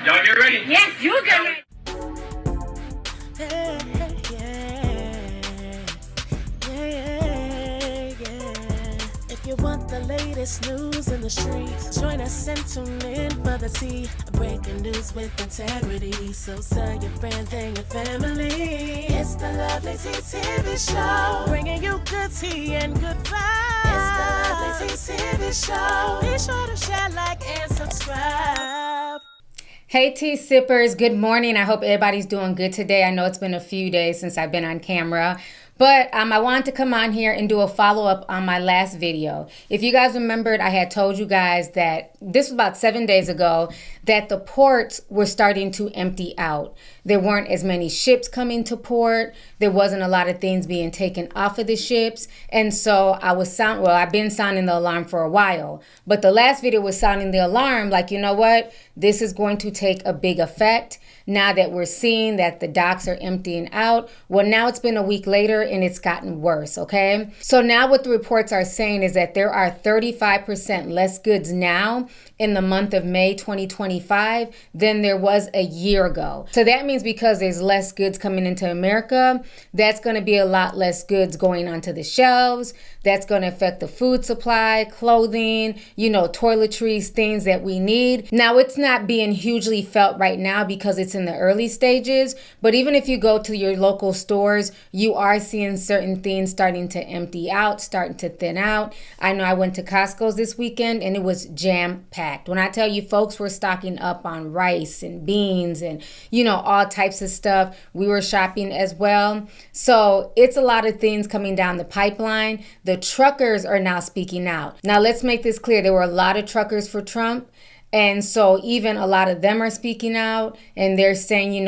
Y'all get ready? Yes, you get ready. If you want the latest news in the streets, join us and tune in for the tea. Breaking news with integrity. So tell your friends and your family. It's the Lovelyti TV show, bringing you good tea and good vibes. It's the Lovelyti TV show. Be sure to share, like, and subscribe. Hey tea sippers, good morning. I hope everybody's doing good today. I know it's been a few days since I've been on camera, but I wanted to come on here and do a follow-up on my last video. If you guys remembered, I had told you guys that this was about 7 days ago that the ports were starting to empty out. There weren't as many ships coming to port. There wasn't a lot of things being taken off of the ships. And so I've been sounding the alarm for a while, but the last video was sounding the alarm like, you know what? This is going to take a big effect now that we're seeing that the docks are emptying out. Well, now it's been a week later and it's gotten worse, okay? So now what the reports are saying is that there are 35% less goods now in the month of May 2025 than there was a year ago. So that means because there's less goods coming into America, that's going to be a lot less goods going onto the shelves. That's going to affect the food supply, clothing, toiletries, things that we need. Now, it's not being hugely felt right now because it's in the early stages, but even if you go to your local stores, you are seeing certain things starting to empty out, starting to thin out. I know I went to Costco's this weekend and it was jam-packed. When I tell you folks were stocking up on rice and beans and, all types of stuff, we were shopping as well. So it's a lot of things coming down the pipeline. The truckers are now speaking out. Now, let's make this clear. There were a lot of truckers for Trump. And so even a lot of them are speaking out and they're saying,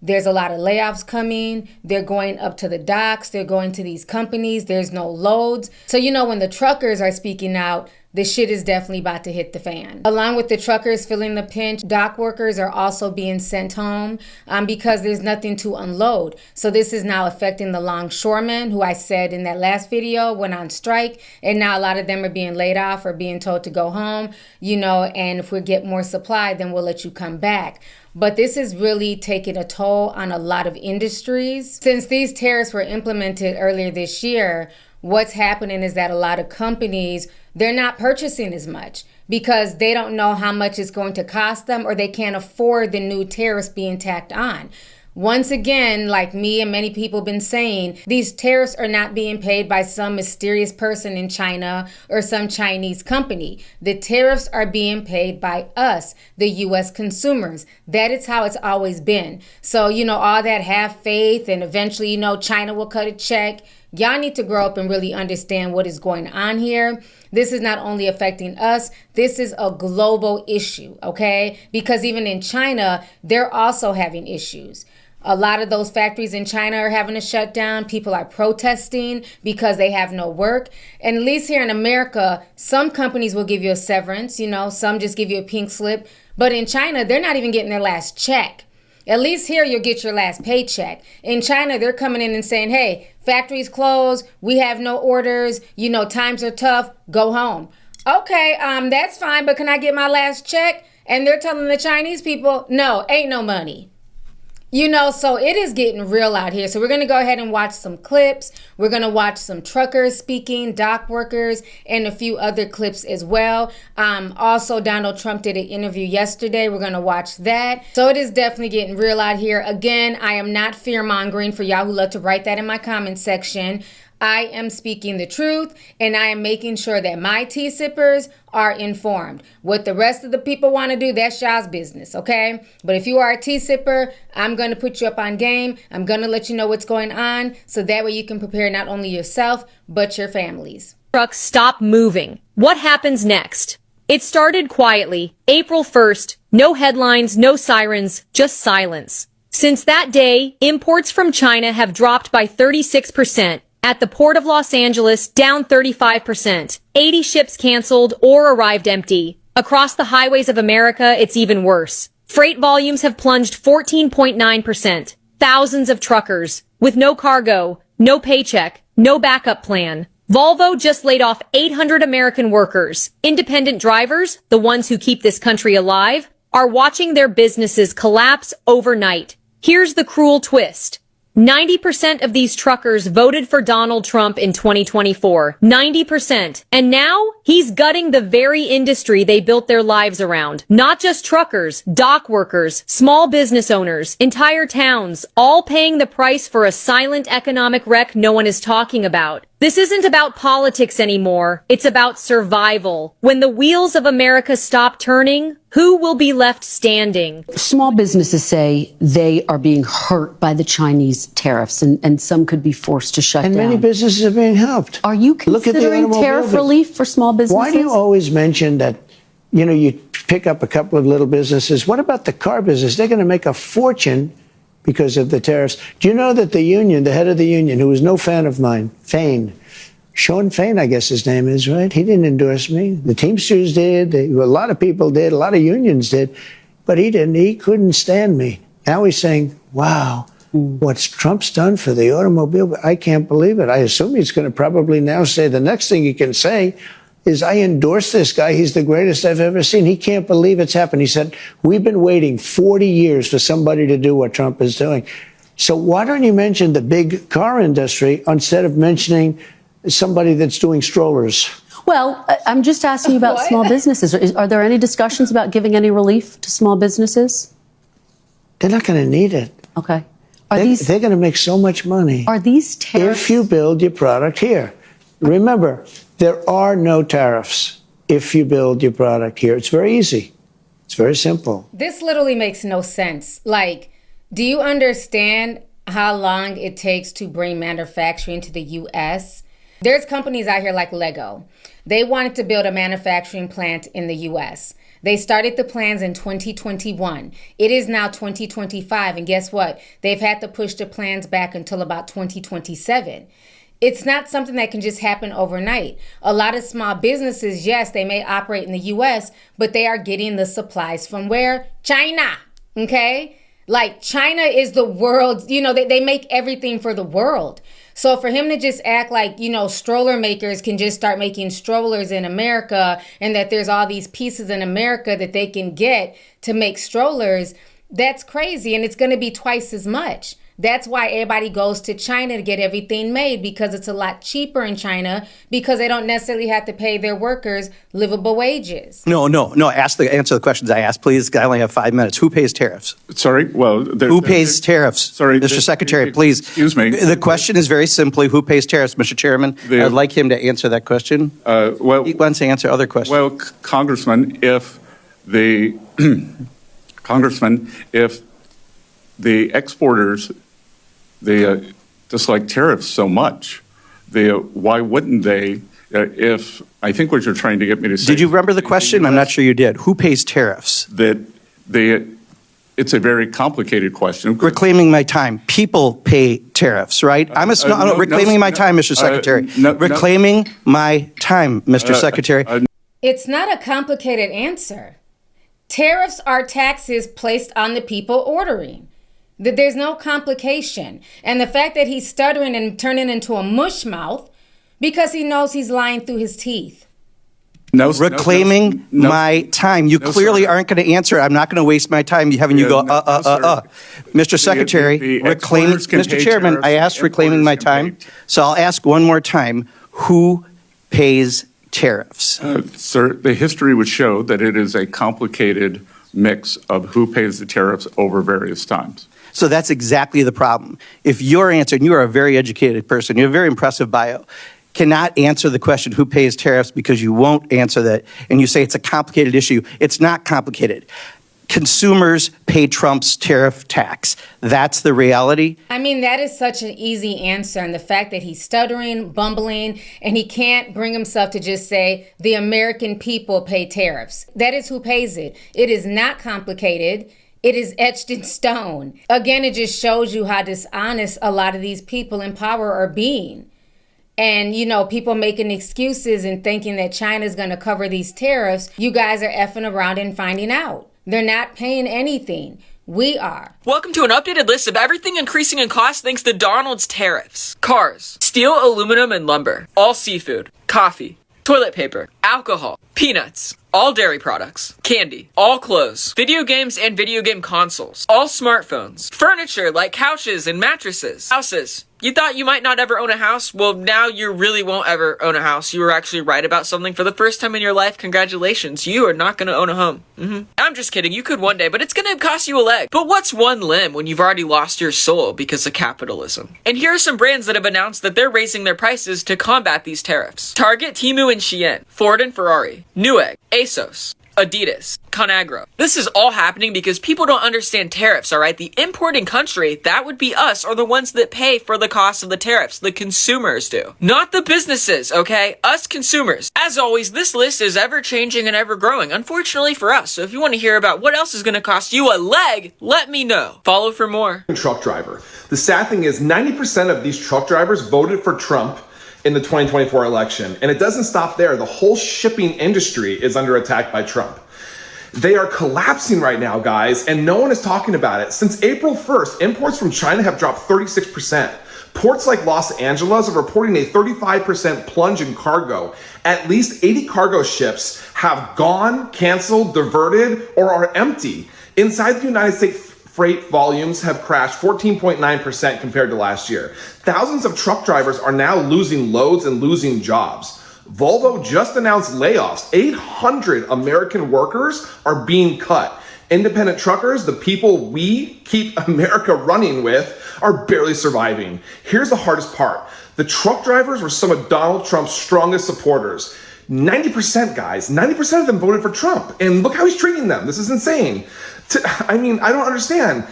there's a lot of layoffs coming. They're going up to the docks. They're going to these companies. There's no loads. So, when the truckers are speaking out, the shit is definitely about to hit the fan. Along with the truckers feeling the pinch, dock workers are also being sent home because there's nothing to unload. So this is now affecting the longshoremen, who I said in that last video went on strike. And now a lot of them are being laid off or being told to go home, and if we get more supply, then we'll let you come back. But this is really taking a toll on a lot of industries. Since these tariffs were implemented earlier this year, what's happening is that a lot of companies, they're not purchasing as much because they don't know how much it's going to cost them or they can't afford the new tariffs being tacked on. Once again, like me and many people have been saying, these tariffs are not being paid by some mysterious person in China or some Chinese company. The tariffs are being paid by us, the U.S. consumers. That is how it's always been. So, all that have faith and eventually, China will cut a check. Y'all need to grow up and really understand what is going on here. This is not only affecting us, this is a global issue, okay? Because even in China, they're also having issues. A lot of those factories in China are having to shut down. People are protesting because they have no work. And at least here in America, some companies will give you a severance, some just give you a pink slip. But in China, they're not even getting their last check. At least here, you'll get your last paycheck. In China, they're coming in and saying, hey, factories closed. We have no orders. Times are tough. Go home. Okay, that's fine, but can I get my last check? And they're telling the Chinese people, no, ain't no money. So it is getting real out here. So we're going to go ahead and watch some clips. We're going to watch some truckers speaking, dock workers, and a few other clips as well. Also, Donald Trump did an interview yesterday. We're going to watch that. So it is definitely getting real out here. Again, I am not fear-mongering for y'all who love to write that in my comment section. I am speaking the truth, and I am making sure that my tea sippers are informed. What the rest of the people want to do, that's y'all's business, okay? But if you are a tea sipper, I'm going to put you up on game. I'm going to let you know what's going on, so that way you can prepare not only yourself, but your families. Trucks stop moving. What happens next? It started quietly. April 1st, no headlines, no sirens, just silence. Since that day, imports from China have dropped by 36%. At the Port of Los Angeles, down 35%. 80 ships canceled or arrived empty. Across the highways of America, it's even worse. Freight volumes have plunged 14.9%. Thousands of truckers, with no cargo, no paycheck, no backup plan. Volvo just laid off 800 American workers. Independent drivers, the ones who keep this country alive, are watching their businesses collapse overnight. Here's the cruel twist. 90% of these truckers voted for Donald Trump in 2024. 90%. And now he's gutting the very industry they built their lives around. Not just truckers, dock workers, small business owners, entire towns, all paying the price for a silent economic wreck no one is talking about. This isn't about politics anymore. It's about survival. When the wheels of America stop turning, who will be left standing? Small businesses say they are being hurt by the Chinese tariffs, and some could be forced to shut down. And many businesses are being helped. Are you Look at the considering automobile tariff business. relief for small businesses? Why do you always mention that, you pick up a couple of little businesses? What about the car business? They're going to make a fortune because of the tariffs. Do you know that the union, the head of the union, who was no fan of mine, Sean Fain, I guess his name is, right? He didn't endorse me. The Teamsters did. A lot of people did. A lot of unions did. But he didn't. He couldn't stand me. Now he's saying, wow, what's Trump's done for the automobile? I can't believe it. I assume he's going to probably now say the next thing he can say is, I endorse this guy. He's the greatest I've ever seen. He can't believe it's happened. He said, we've been waiting 40 years for somebody to do what Trump is doing. So why don't you mention the big car industry instead of mentioning somebody that's doing strollers? Well, I'm just asking you about small businesses. Are there any discussions about giving any relief to small businesses? They're not going to need it. Okay. They're going to make so much money. Are these tariffs? If you build your product here. Remember, there are no tariffs if you build your product here. It's very easy. It's very simple. This literally makes no sense. Like, do you understand how long it takes to bring manufacturing to the U.S.? There's companies out here like Lego. They wanted to build a manufacturing plant in the U.S. They started the plans in 2021. It is now 2025. And guess what? They've had to push the plans back until about 2027. It's not something that can just happen overnight. A lot of small businesses, yes, they may operate in the U.S., but they are getting the supplies from where? China, okay? Like, China is the world, they make everything for the world. So for him to just act like, stroller makers can just start making strollers in America and that there's all these pieces in America that they can get to make strollers, that's crazy. And it's going to be twice as much. That's why everybody goes to China to get everything made, because it's a lot cheaper in China, because they don't necessarily have to pay their workers livable wages. No. Answer the questions I asked, please. I only have 5 minutes. Who pays tariffs? Sorry? Well, who pays tariffs? Sorry, Mr. Secretary, please. Excuse me. The question is very simply, who pays tariffs, Mr. Chairman? I'd like him to answer that question. He wants to answer other questions. Well, Congressman, if the exporters, they dislike tariffs so much, why wouldn't they? If I think what you're trying to get me to say. Did you remember the question? I'm not sure you did. Who pays tariffs? It's a very complicated question. Reclaiming my time. People pay tariffs, right? Reclaiming my time, Mr. Secretary. Reclaiming my time, Mr. Secretary. It's not a complicated answer. Tariffs are taxes placed on the people ordering. There's no complication. And the fact that he's stuttering and turning into a mush mouth because he knows he's lying through his teeth. Reclaiming my time. You clearly aren't going to answer. I'm not going to waste my time having you go, Mr. Secretary, Mr. Chairman, I asked reclaiming my time. So I'll ask one more time. Who pays tariffs? Sir, the history would show that it is a complicated mix of who pays the tariffs over various times. So that's exactly the problem. If your answer, and you are a very educated person, you have a very impressive bio, cannot answer the question who pays tariffs because you won't answer that, and you say it's a complicated issue. It's not complicated. Consumers pay Trump's tariff tax. That's the reality. I mean, that is such an easy answer. And the fact that he's stuttering, bumbling, and he can't bring himself to just say the American people pay tariffs. That is who pays it. It is not complicated. It is etched in stone. Again, it just shows you how dishonest a lot of these people in power are being. And, people making excuses and thinking that China's going to cover these tariffs. You guys are effing around and finding out. They're not paying anything. We are. Welcome to an updated list of everything increasing in cost thanks to Donald's tariffs. Cars, steel, aluminum, and lumber. All seafood, coffee, toilet paper, alcohol, peanuts. all dairy products, candy, all clothes, video games and video game consoles, all smartphones, furniture like couches and mattresses, houses. You thought you might not ever own a house? Well, now you really won't ever own a house. You were actually right about something for the first time in your life. Congratulations. You are not going to own a home. I'm just kidding. You could one day, but it's going to cost you a leg. But what's one limb when you've already lost your soul because of capitalism? And here are some brands that have announced that they're raising their prices to combat these tariffs. Target, Temu and Shein, Ford and Ferrari, Newegg, ASOS, Adidas, ConAgra. This is all happening because people don't understand tariffs, alright? The importing country, that would be us, are the ones that pay for the cost of the tariffs. The consumers do. Not the businesses, okay? Us consumers. As always, this list is ever changing and ever growing, unfortunately for us. So if you want to hear about what else is going to cost you a leg, let me know. Follow for more. Truck driver. The sad thing is 90% of these truck drivers voted for Trump in the 2024 election. And it doesn't stop there. The whole shipping industry is under attack by Trump. They are collapsing right now, guys, and no one is talking about it. Since April 1st, imports from China have dropped 36%. Ports like Los Angeles are reporting a 35% plunge in cargo. At least 80 cargo ships have gone, canceled, diverted, or are empty. Inside the United States, freight volumes have crashed 14.9% compared to last year. Thousands of truck drivers are now losing loads and losing jobs. Volvo just announced layoffs. 800 American workers are being cut. Independent truckers, the people we keep America running with, are barely surviving. Here's the hardest part. The truck drivers were some of Donald Trump's strongest supporters. 90%, guys, 90% of them voted for Trump. And look how he's treating them. This is insane. I don't understand.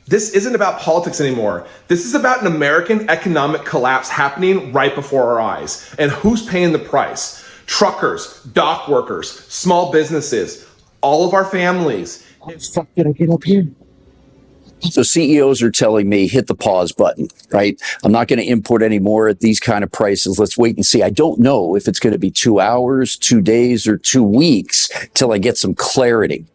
This isn't about politics anymore. This is about an American economic collapse happening right before our eyes. And who's paying the price? Truckers, dock workers, small businesses, all of our families. How the fuck did I get up here? So CEOs are telling me, hit the pause button, right? I'm not going to import anymore at these kind of prices. Let's wait and see. I don't know if it's going to be 2 hours, 2 days, or 2 weeks till I get some clarity.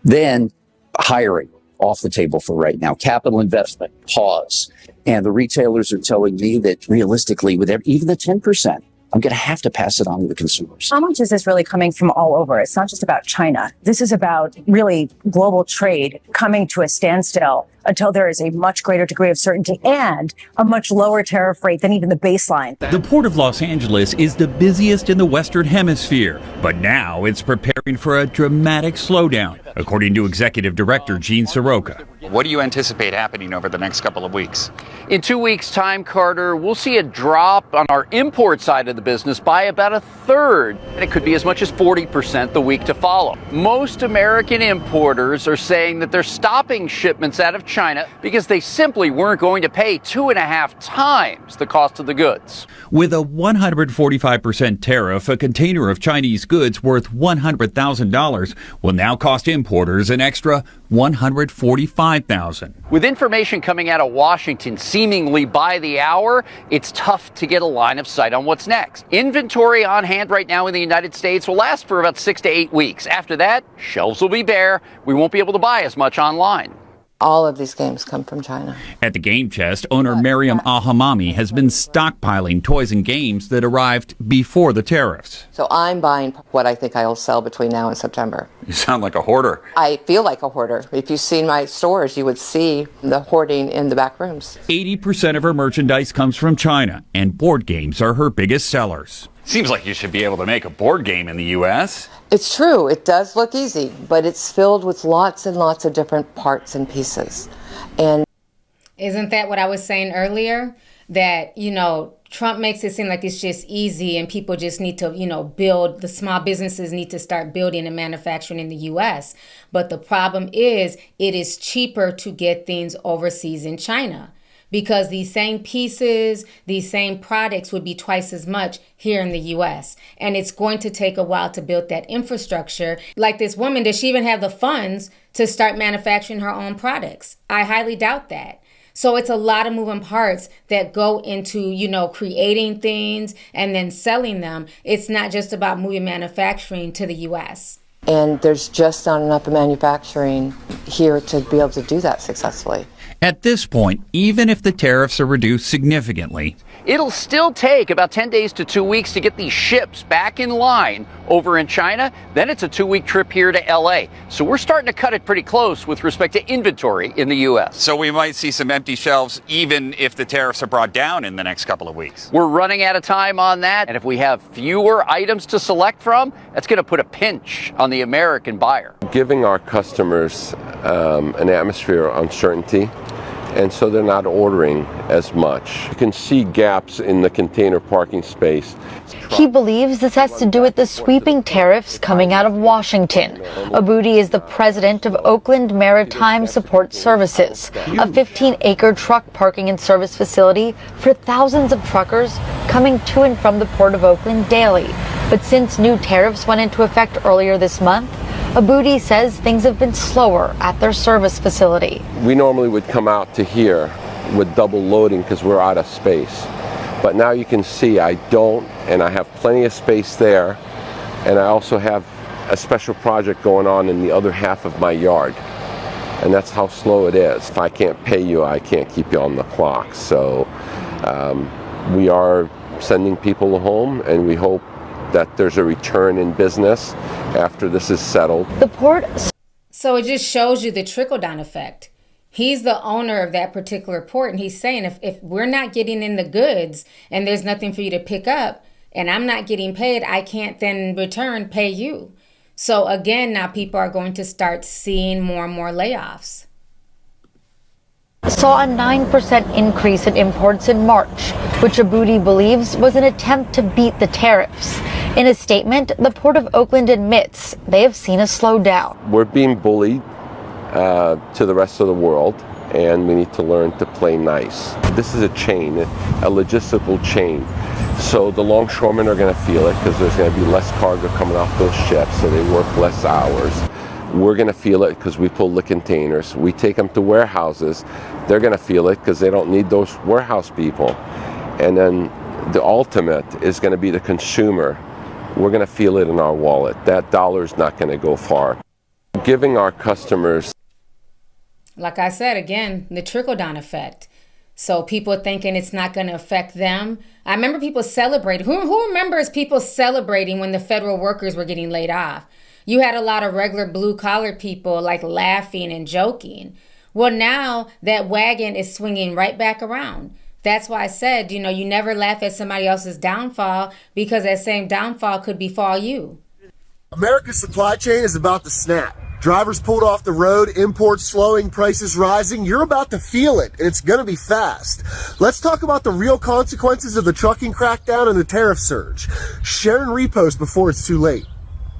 Then hiring off the table for right now. Capital investment, pause. And the retailers are telling me that realistically, with even the 10%, I'm going to have to pass it on to the consumers. How much is this really coming from all over? It's not just about China. This is about really global trade coming to a standstill until there is a much greater degree of certainty and a much lower tariff rate than even the baseline. The Port of Los Angeles is the busiest in the Western Hemisphere, but now it's preparing for a dramatic slowdown, according to Executive Director Gene Soroka. What do you anticipate happening over the next couple of weeks? In 2 weeks' time, Carter, we'll see a drop on our import side of the business by about a third, and it could be as much as 40% the week to follow. Most American importers are saying that they're stopping shipments out of China because they simply weren't going to pay 2.5 times the cost of the goods. With a 145% tariff, a container of Chinese goods worth $100,000 will now cost importers an extra $145,000. With information coming out of Washington seemingly by the hour, it's tough to get a line of sight on what's next. Inventory on hand right now in the United States will last for about 6 to 8 weeks. After that, shelves will be bare. We won't be able to buy as much online. All of these games come from China. At the Game Chest, owner Mariam Alhamami has been stockpiling toys and games that arrived before the tariffs. So I'm buying what I think I'll sell between now and September. You sound like a hoarder. I feel like a hoarder. If you've seen my stores, you would see the hoarding in the back rooms. 80% of her merchandise comes from China, and board games are her biggest sellers. Seems like you should be able to make a board game in the U.S. It's true. It does look easy, but it's filled with lots and lots of different parts and pieces. And isn't that what I was saying earlier? That, Trump makes it seem like it's just easy and people just need to, build, the small businesses need to start building and manufacturing in the U.S. But the problem is it is cheaper to get things overseas in China, because these same pieces, these same products would be twice as much here in the U.S. And it's going to take a while to build that infrastructure. Like this woman, does she even have the funds to start manufacturing her own products? I highly doubt that. So it's a lot of moving parts that go into, creating things and then selling them. It's not just about moving manufacturing to the U.S. And there's just not enough manufacturing here to be able to do that successfully. At this point, even if the tariffs are reduced significantly, it'll still take about 10 days to 2 weeks to get these ships back in line over in China. Then it's a 2-week trip here to LA. So we're starting to cut it pretty close with respect to inventory in the U.S. So we might see some empty shelves even if the tariffs are brought down in the next couple of weeks. We're running out of time on that. And if we have fewer items to select from, that's going to put a pinch on the American buyer. Giving our customers an atmosphere of uncertainty, and so they're not ordering as much. You can see gaps in the container parking space. He believes this has to do with the sweeping tariffs coming out of Washington. Abudi is the president of Oakland Maritime Support Services, a 15-acre truck parking and service facility for thousands of truckers coming to and from the Port of Oakland daily. But since new tariffs went into effect earlier this month, Abudi says things have been slower at their service facility. We normally would come out to here with double loading because we're out of space. But now you can see I don't, and I have plenty of space there. And I also have a special project going on in the other half of my yard. And that's how slow it is. If I can't pay you, I can't keep you on the clock. So we are sending people home, and we hope that there's a return in business after this is settled. The port. So it just shows you the trickle-down effect. He's the owner of that particular port, and he's saying if we're not getting in the goods and there's nothing for you to pick up and I'm not getting paid, I can't then in return pay you. So again, now people are going to start seeing more and more layoffs. Saw a 9% increase in imports in March, which Abudi believes was an attempt to beat the tariffs. In a statement, the Port of Oakland admits they have seen a slowdown. We're being bullied to the rest of the world, and we need to learn to play nice. This is a chain, a logistical chain. So the longshoremen are going to feel it because there's going to be less cargo coming off those ships, so they work less hours. We're going to feel it because we pull the containers. We take them to warehouses. They're going to feel it because they don't need those warehouse people. And then the ultimate is going to be the consumer. We're going to feel it in our wallet. That dollar's not going to go far. Giving our customers, like I said, again, the trickle-down effect. So people thinking it's not going to affect them. I remember people celebrating. Who remembers people celebrating when the federal workers were getting laid off? You had a lot of regular blue-collar people like laughing and joking. Well, now that wagon is swinging right back around. That's why I said, you never laugh at somebody else's downfall because that same downfall could befall you. America's supply chain is about to snap. Drivers pulled off the road, imports slowing, prices rising. You're about to feel it, and it's going to be fast. Let's talk about the real consequences of the trucking crackdown and the tariff surge. Share and repost before it's too late.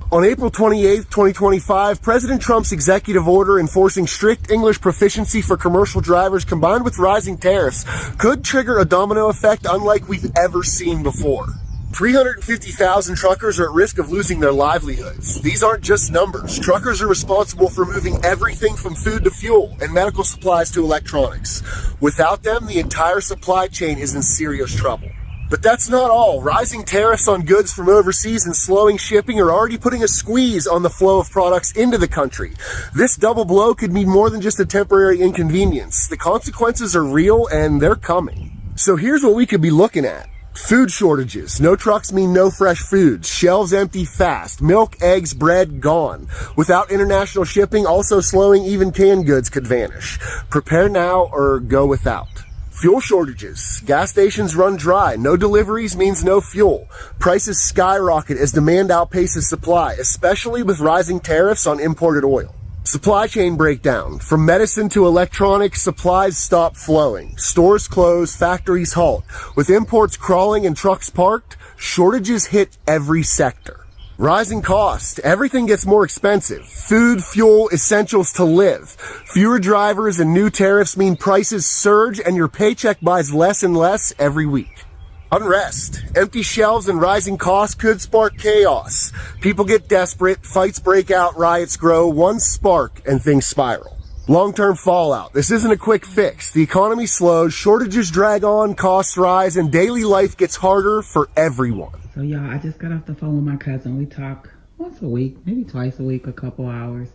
On April 28, 2025, President Trump's executive order enforcing strict English proficiency for commercial drivers combined with rising tariffs could trigger a domino effect unlike we've ever seen before. 350,000 truckers are at risk of losing their livelihoods. These aren't just numbers. Truckers are responsible for moving everything from food to fuel and medical supplies to electronics. Without them, the entire supply chain is in serious trouble. But that's not all. Rising tariffs on goods from overseas and slowing shipping are already putting a squeeze on the flow of products into the country. This double blow could mean more than just a temporary inconvenience. The consequences are real and they're coming. So here's what we could be looking at. Food shortages. No trucks mean no fresh foods. Shelves empty fast. Milk, eggs, bread gone. Without international shipping, also slowing, even canned goods could vanish. Prepare now or go without. Fuel shortages. Gas stations run dry. No deliveries means no fuel. Prices skyrocket as demand outpaces supply, especially with rising tariffs on imported oil. Supply chain breakdown. From medicine to electronics, supplies stop flowing. Stores close, factories halt. With imports crawling and trucks parked, shortages hit every sector. Rising costs. Everything gets more expensive. Food, fuel, essentials to live. Fewer drivers and new tariffs mean prices surge and your paycheck buys less and less every week. Unrest. Empty shelves and rising costs could spark chaos. People get desperate, fights break out, riots grow, one spark and things spiral. Long-term fallout. This isn't a quick fix. The economy slows, shortages drag on, costs rise, and daily life gets harder for everyone. So y'all, I just got off the phone with my cousin. We talked once a week, maybe twice a week, a couple hours.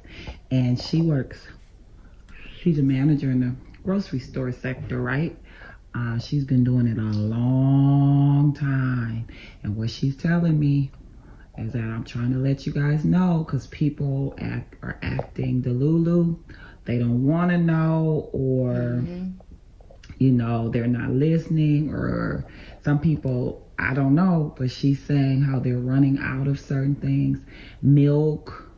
And she's a manager in the grocery store sector, right? She's been doing it a long time. And what she's telling me is that I'm trying to let you guys know, because people are acting delulu. They don't want to know, or, they're not listening, or some people, I don't know, but she's saying how they're running out of certain things. Milk,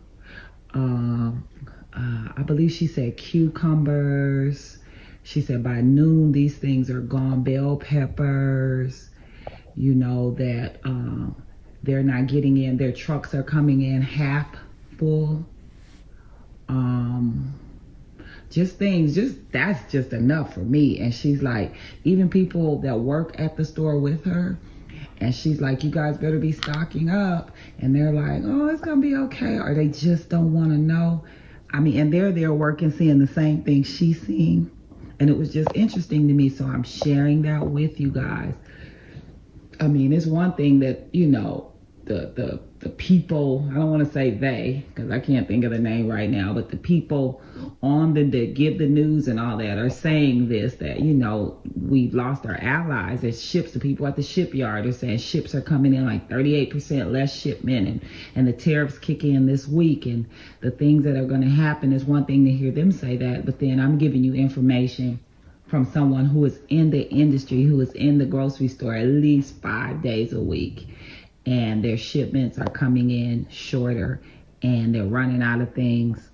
I believe she said cucumbers. She said by noon, these things are gone. Bell peppers, that they're not getting in. Their trucks are coming in half full. That's just enough for me. And she's like, even people that work at the store with her, and she's like, you guys better be stocking up. And they're like, oh, it's going to be okay. Or they just don't want to know. And they're there working, seeing the same thing she's seeing. And it was just interesting to me. So I'm sharing that with you guys. It's one thing that, the people, I don't want to say they, because I can't think of the name right now, but the people that give the news and all that are saying this, that, we've lost our allies. There's ships, the people at the shipyard are saying ships are coming in like 38% less shipment, and the tariffs kick in this week, and the things that are going to happen. Is one thing to hear them say that, but then I'm giving you information from someone who is in the industry, who is in the grocery store at least 5 days a week. And their shipments are coming in shorter, and they're running out of things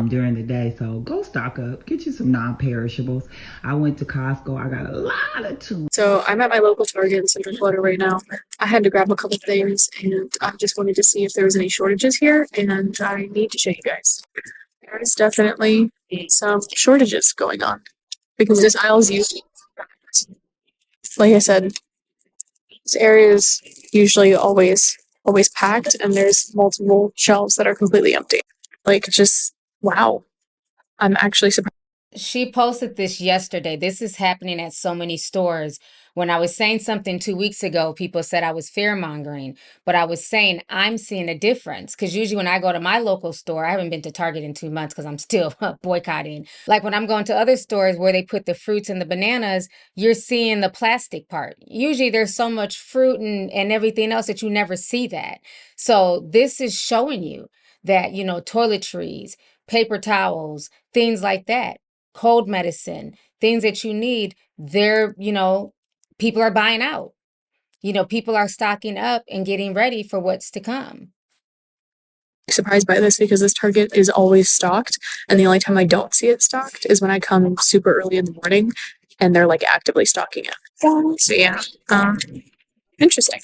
during the day. So go stock up, get you some non-perishables. I went to Costco. I got a lot of tuna. So I'm at my local Target in Central Florida right now. I had to grab a couple things, and I just wanted to see if there was any shortages here, and I need to show you guys. There is definitely some shortages going on, because this aisle is usually, like I said, this area is usually always packed, and there's multiple shelves that are completely empty. Wow. I'm actually surprised. She posted this yesterday. This is happening at so many stores. When I was saying something 2 weeks ago, people said I was fear-mongering, but I was saying I'm seeing a difference, because usually when I go to my local store, I haven't been to Target in 2 months because I'm still boycotting. Like when I'm going to other stores where they put the fruits and the bananas, you're seeing the plastic part. Usually there's so much fruit and everything else that you never see that. So this is showing you that, toiletries, paper towels, things like that, cold medicine, things that you need, people are buying out. People are stocking up and getting ready for what's to come. Surprised by this, because this Target is always stocked, and the only time I don't see it stocked is when I come super early in the morning and they're actively stocking it. So yeah, interesting.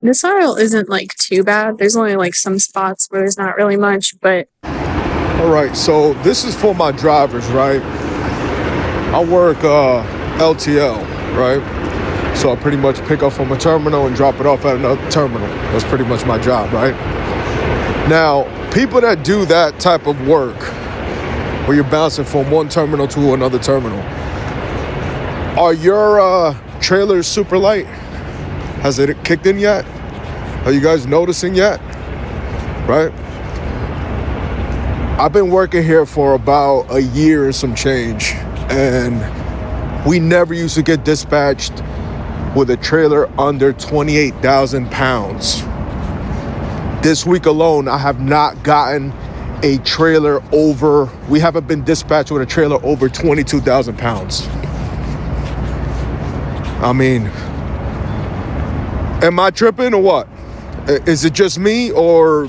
This aisle isn't too bad. There's only some spots where there's not really much, but. All right, so this is for my drivers, right? I work LTL, right? So I pretty much pick up from a terminal and drop it off at another terminal. That's pretty much my job, right? Now, people that do that type of work, where you're bouncing from one terminal to another terminal, are your trailers super light? Has it kicked in yet? Are you guys noticing yet? Right? I've been working here for about a year and some change, and we never used to get dispatched with a trailer under 28,000 pounds. This week alone, I have not gotten a trailer we haven't been dispatched with a trailer over 22,000 pounds. Am I tripping or what? Is it just me, or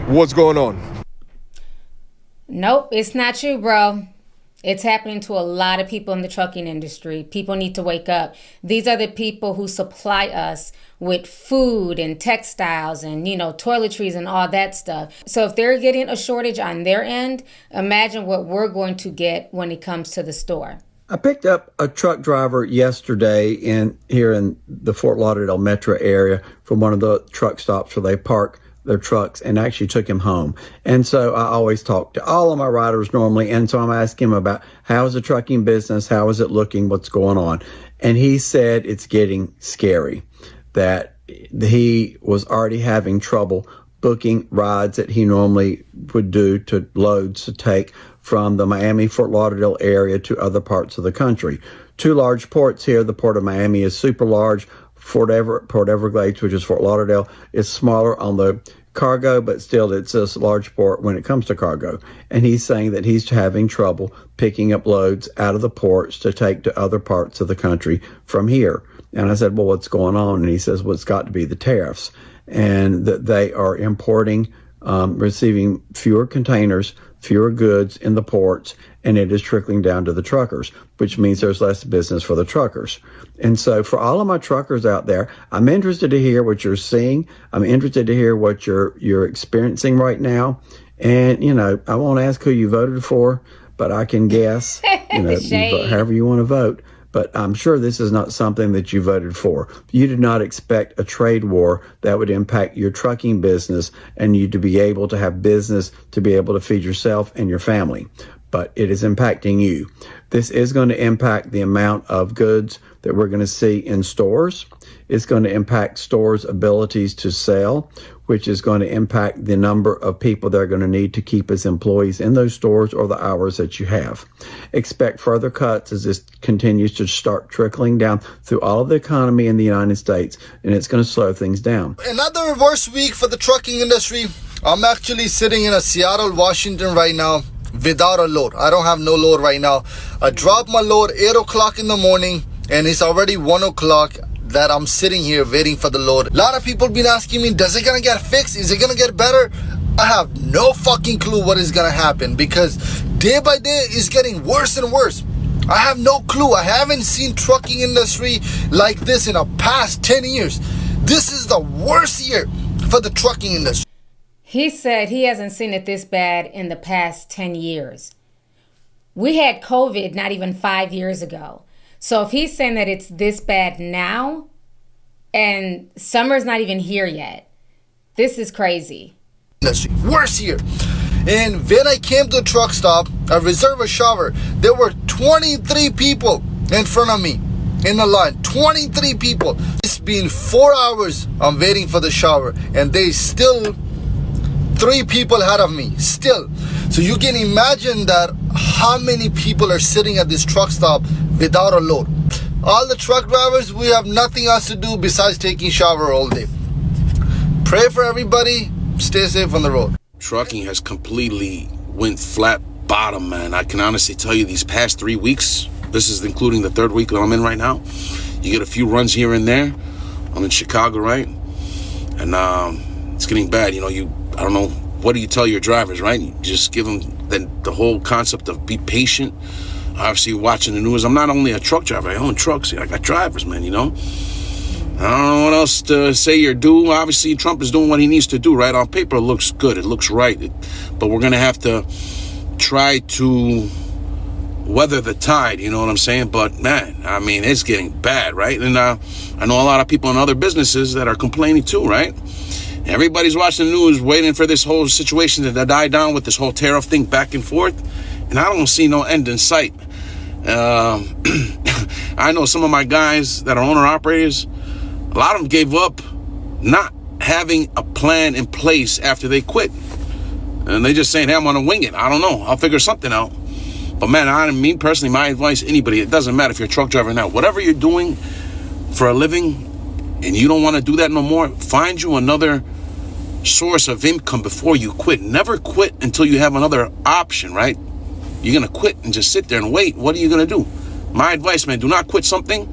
what's going on? Nope, it's not you, bro. It's happening to a lot of people in the trucking industry. People need to wake up. These are the people who supply us with food and textiles and, toiletries and all that stuff. So if they're getting a shortage on their end, imagine what we're going to get when it comes to the store. I picked up a truck driver yesterday here in the Fort Lauderdale metro area from one of the truck stops where they park their trucks, and actually took him home. And so I always talk to all of my riders normally. And so I'm asking him about how is the trucking business? How is it looking? What's going on? And he said it's getting scary, that he was already having trouble booking rides that he normally would do to loads to take from the Miami, Fort Lauderdale area to other parts of the country. Two large ports here. The Port of Miami is super large. Port Everglades, which is Fort Lauderdale, is smaller on the cargo, but still it's a large port when it comes to cargo. And he's saying that he's having trouble picking up loads out of the ports to take to other parts of the country from here. And I said, well, what's going on? And he says, well, it's got to be the tariffs, and that they are importing, receiving fewer containers, fewer goods in the ports, and it is trickling down to the truckers, which means there's less business for the truckers. And so for all of my truckers out there, I'm interested to hear what you're seeing. I'm interested to hear what you're experiencing right now. And, you know, I won't ask who you voted for, but I can guess, you know, you vote however you want to vote. But I'm sure this is not something that you voted for. You did not expect a trade war that would impact your trucking business and you to be able to have business to be able to feed yourself and your family. But it is impacting you. This is going to impact the amount of goods that we're going to see in stores. It's going to impact stores' abilities to sell, which is going to impact the number of people they're going to need to keep as employees in those stores or the hours that you have. Expect further cuts as this continues to start trickling down through all of the economy in the United States, and it's going to slow things down. Another worse week for the trucking industry. I'm actually sitting in Seattle, Washington right now without a load. I don't have no load right now. I dropped my load 8 o'clock in the morning, and it's already 1 o'clock that I'm sitting here waiting for the load. A lot of people been asking me, does it gonna get fixed? Is it gonna get better? I have no fucking clue what is gonna happen, because day by day it's getting worse and worse. I have no clue. I haven't seen trucking industry like this in the past 10 years. This is the worst year for the trucking industry. He said he hasn't seen it this bad in the past 10 years. We had COVID not even 5 years ago. So if he's saying that it's this bad now, and summer's not even here yet, this is crazy. Worse here. And when I came to the truck stop, I reserved a shower. There were 23 people in front of me in the line. 23 people. It's been 4 hours. I'm waiting for the shower, and they still 3 people ahead of me. Still. So you can imagine that how many people are sitting at this truck stop without a load. All the truck drivers, we have nothing else to do besides taking shower all day. Pray for everybody. Stay safe on the road. Trucking has completely went flat bottom, man. I can honestly tell you these past 3 weeks, this is including the 3rd week that I'm in right now, you get a few runs here and there. I'm in Chicago, right? And it's getting bad. You know, I don't know, what do you tell your drivers, right? You just give them the whole concept of be patient. Obviously, watching the news, I'm not only a truck driver, I own trucks. I got drivers, man, you know? I don't know what else to say or do. Obviously, Trump is doing what he needs to do, right? On paper, it looks good. It looks right. But we're going to have to try to weather the tide, you know what I'm saying? But, man, I mean, it's getting bad, right? And I know a lot of people in other businesses that are complaining too, right? Everybody's watching the news, waiting for this whole situation to die down with this whole tariff thing back and forth. And I don't see no end in sight. I know some of my guys that are owner-operators, a lot of them gave up not having a plan in place after they quit. And they just saying, hey, I'm going to wing it. I don't know. I'll figure something out. But, man, me personally, my advice, anybody, it doesn't matter if you're a truck driver now. Whatever you're doing for a living and you don't want to do that no more, find you another source of income before you quit. Never quit until you have another option, right? You're going to quit and just sit there and wait. What are you going to do? My advice, man, do not quit something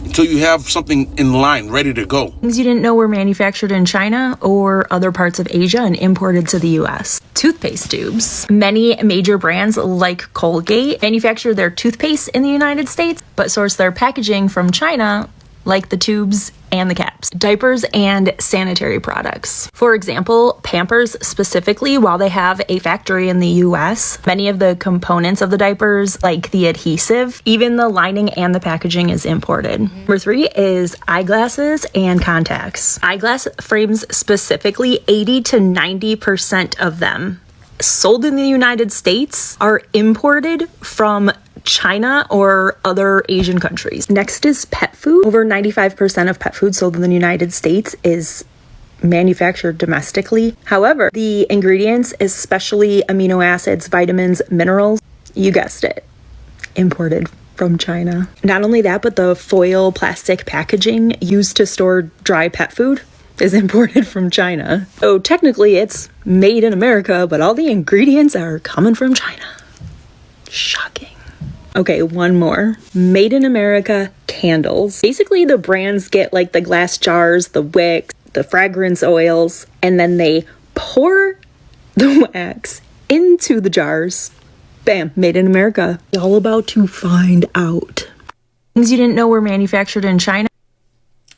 until you have something in line, ready to go. Things you didn't know were manufactured in China or other parts of Asia and imported to the U.S. Toothpaste tubes. Many major brands like Colgate manufacture their toothpaste in the United States, but source their packaging from China, like the tubes and the caps. Diapers and sanitary products. For example, Pampers specifically, while they have a factory in the US, many of the components of the diapers, like the adhesive, even the lining and the packaging is imported. Number 3 is eyeglasses and contacts. Eyeglass frames specifically, 80 to 90% of them sold in the United States are imported from China or other Asian countries. Next is pet food. Over 95% of pet food sold in the United States is manufactured domestically. However, the ingredients, especially amino acids, vitamins, minerals, you guessed it, imported from China. Not only that, but the foil plastic packaging used to store dry pet food is imported from China. So technically it's made in America, but all the ingredients are coming from China. Shocking. Okay, one more. Made in America candles. Basically the brands get like the glass jars, the wicks, the fragrance oils, and then they pour the wax into the jars. Bam, made in America. All about to find out. Things you didn't know were manufactured in China.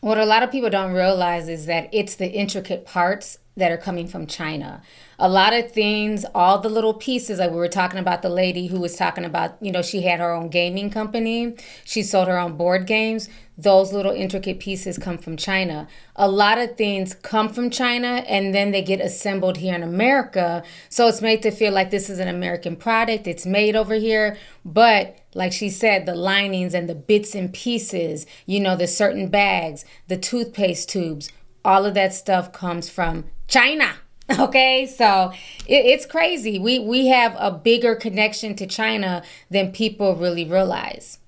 What a lot of people don't realize is that it's the intricate parts that are coming from China. A lot of things, all the little pieces, like we were talking about the lady who was talking about, you know, she had her own gaming company. She sold her own board games. Those little intricate pieces come from China. A lot of things come from China and then they get assembled here in America. So it's made to feel like this is an American product. It's made over here. But like she said, the linings and the bits and pieces, you know, the certain bags, the toothpaste tubes, all of that stuff comes from China. Okay, so it's crazy. We have a bigger connection to China than people really realize.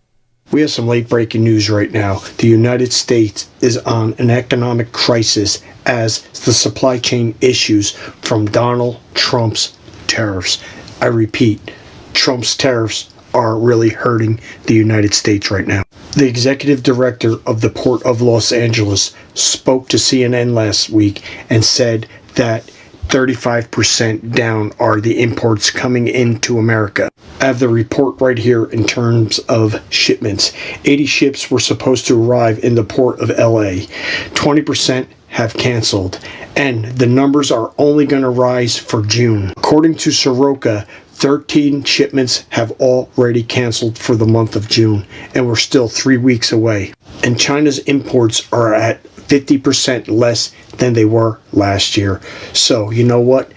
We have some late breaking news right now. The United States is on an economic crisis as the supply chain issues from Donald Trump's tariffs. I repeat, Trump's tariffs are really hurting the United States right now. The executive director of the Port of Los Angeles spoke to CNN last week and said that 35% down are the imports coming into America. I have the report right here in terms of shipments. 80 ships were supposed to arrive in the port of LA. 20% have canceled, and the numbers are only going to rise for June. According to Soroka, 13 shipments have already canceled for the month of June, and we're still 3 weeks away. And China's imports are at 50% less than they were last year. So, you know what?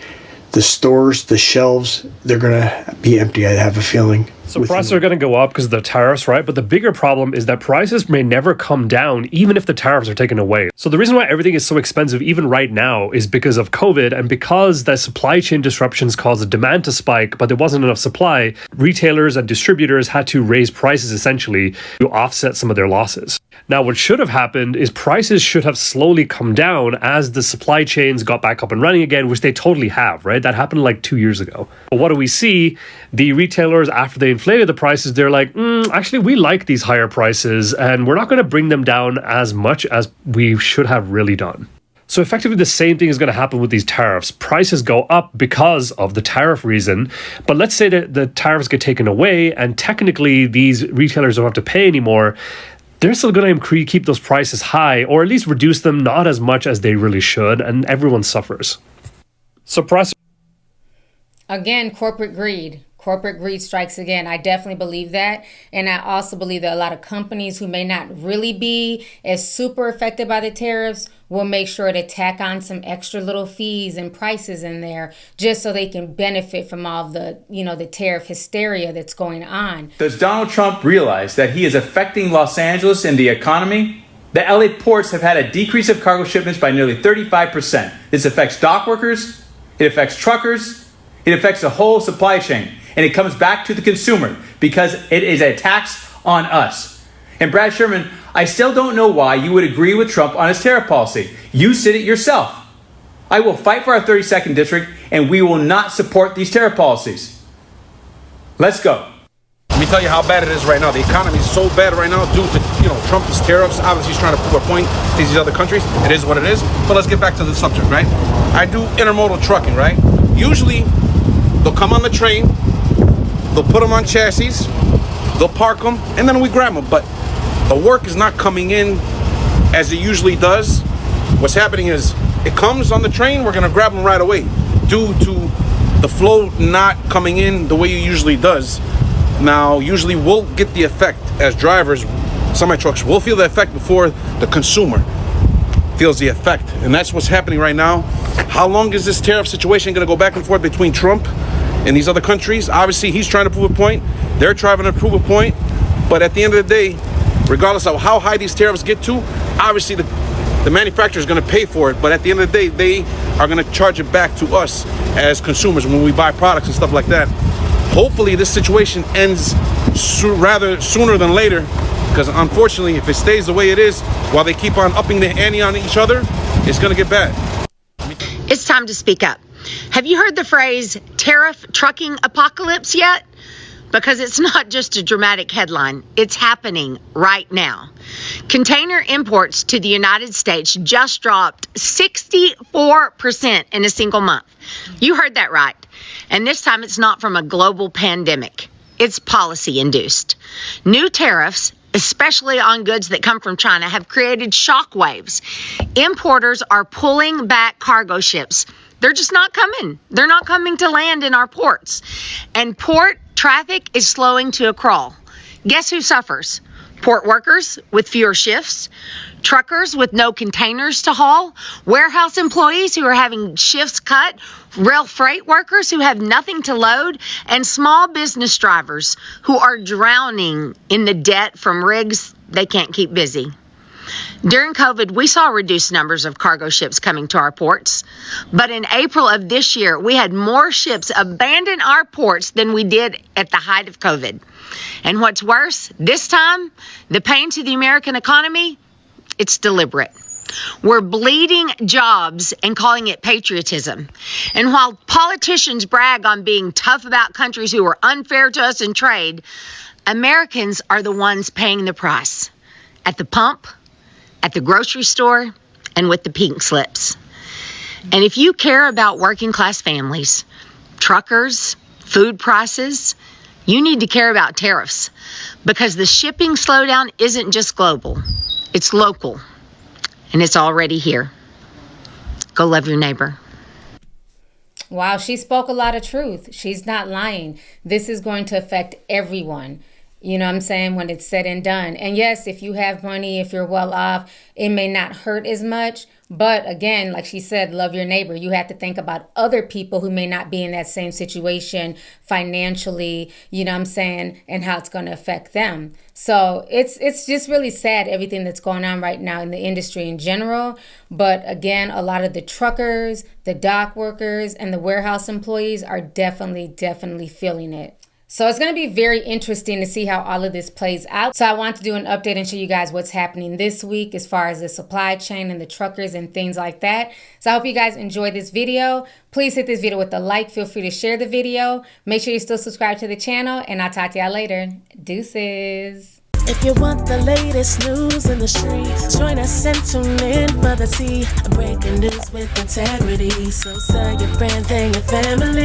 The stores, the shelves, they're going to be empty, I have a feeling. So prices are going to go up because of the tariffs, right? But the bigger problem is that prices may never come down even if the tariffs are taken away. So the reason why everything is so expensive even right now is because of COVID, and because the supply chain disruptions caused the demand to spike, but there wasn't enough supply. Retailers and distributors had to raise prices essentially to offset some of their losses. Now, what should have happened is prices should have slowly come down as the supply chains got back up and running again, which they totally have, right? That happened like 2 years ago. But what do we see? The retailers, after they inflated the prices, they're like, actually, we like these higher prices and we're not going to bring them down as much as we should have really done. So effectively, the same thing is going to happen with these tariffs. Prices go up because of the tariff reason. But let's say that the tariffs get taken away and technically these retailers don't have to pay anymore. They're still going to keep those prices high, or at least reduce them not as much as they really should, and everyone suffers. So prices... Again, corporate greed. Corporate greed strikes again. I definitely believe that. And I also believe that a lot of companies who may not really be as super affected by the tariffs will make sure to tack on some extra little fees and prices in there just so they can benefit from all of the, the tariff hysteria that's going on. Does Donald Trump realize that he is affecting Los Angeles and the economy? The LA ports have had a decrease of cargo shipments by nearly 35%. This affects dock workers, it affects truckers, it affects the whole supply chain. And it comes back to the consumer because it is a tax on us. And Brad Sherman, I still don't know why you would agree with Trump on his tariff policy. You said it yourself. I will fight for our 32nd district, and we will not support these tariff policies. Let's go. Let me tell you how bad it is right now. The economy is so bad right now due to, Trump's tariffs. Obviously, he's trying to prove a point to these other countries. It is what it is. But let's get back to the subject, right? I do intermodal trucking, right? Usually, they'll come on the train, they'll put them on chassis, they'll park them, and then we grab them. But the work is not coming in as it usually does. What's happening is it comes on the train, we're going to grab them right away due to the flow not coming in the way it usually does. Now, usually we'll get the effect as drivers. Semi-trucks will feel the effect before the consumer feels the effect. And that's what's happening right now. How long is this tariff situation going to go back and forth between Trump in these other countries. Obviously, he's trying to prove a point. They're trying to prove a point. But at the end of the day, regardless of how high these tariffs get to, obviously the manufacturer is going to pay for it. But at the end of the day, they are going to charge it back to us as consumers when we buy products and stuff like that. Hopefully, this situation ends rather sooner than later, because unfortunately, if it stays the way it is, while they keep on upping the ante on each other, it's going to get bad. It's time to speak up. Have you heard the phrase tariff trucking apocalypse yet? Because it's not just a dramatic headline, it's happening right now. Container imports to the United States just dropped 64% in a single month. You heard that right. And this time it's not from a global pandemic. It's policy induced. New tariffs, especially on goods that come from China, have created shockwaves. Importers are pulling back cargo ships. They're just not coming. They're not coming to land in our ports. And port traffic is slowing to a crawl. Guess who suffers? Port workers with fewer shifts, truckers with no containers to haul, warehouse employees who are having shifts cut, rail freight workers who have nothing to load, and small business drivers who are drowning in the debt from rigs they can't keep busy. During COVID, we saw reduced numbers of cargo ships coming to our ports. But in April of this year, we had more ships abandon our ports than we did at the height of COVID. And what's worse, this time, the pain to the American economy, it's deliberate. We're bleeding jobs and calling it patriotism. And while politicians brag on being tough about countries who are unfair to us in trade, Americans are the ones paying the price. At the pump, at the grocery store, and with the pink slips. And if you care about working class families, truckers, food prices, you need to care about tariffs, because the shipping slowdown isn't just global, it's local, and it's already here. Go love your neighbor. Wow, she spoke a lot of truth. She's not lying. This is going to affect everyone. You know what I'm saying? When it's said and done. And yes, if you have money, if you're well off, it may not hurt as much. But again, like she said, love your neighbor. You have to think about other people who may not be in that same situation financially, you know what I'm saying, and how it's going to affect them. So it's just really sad, everything that's going on right now in the industry in general. But again, a lot of the truckers, the dock workers, and the warehouse employees are definitely feeling it. So it's going to be very interesting to see how all of this plays out. So I want to do an update and show you guys what's happening this week as far as the supply chain and the truckers and things like that. So I hope you guys enjoyed this video. Please hit this video with a like. Feel free to share the video. Make sure you still subscribe to the channel, and I'll talk to y'all later. Deuces. If you want the latest news in the streets, join us and tune in for the tea. Breaking news with integrity. So tell your friends and your family.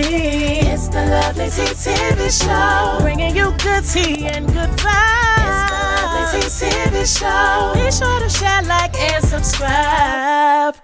It's the Lovelyti TV show, bringing you good tea and good vibes. It's the Lovelyti TV show. Be sure to share, like, and subscribe.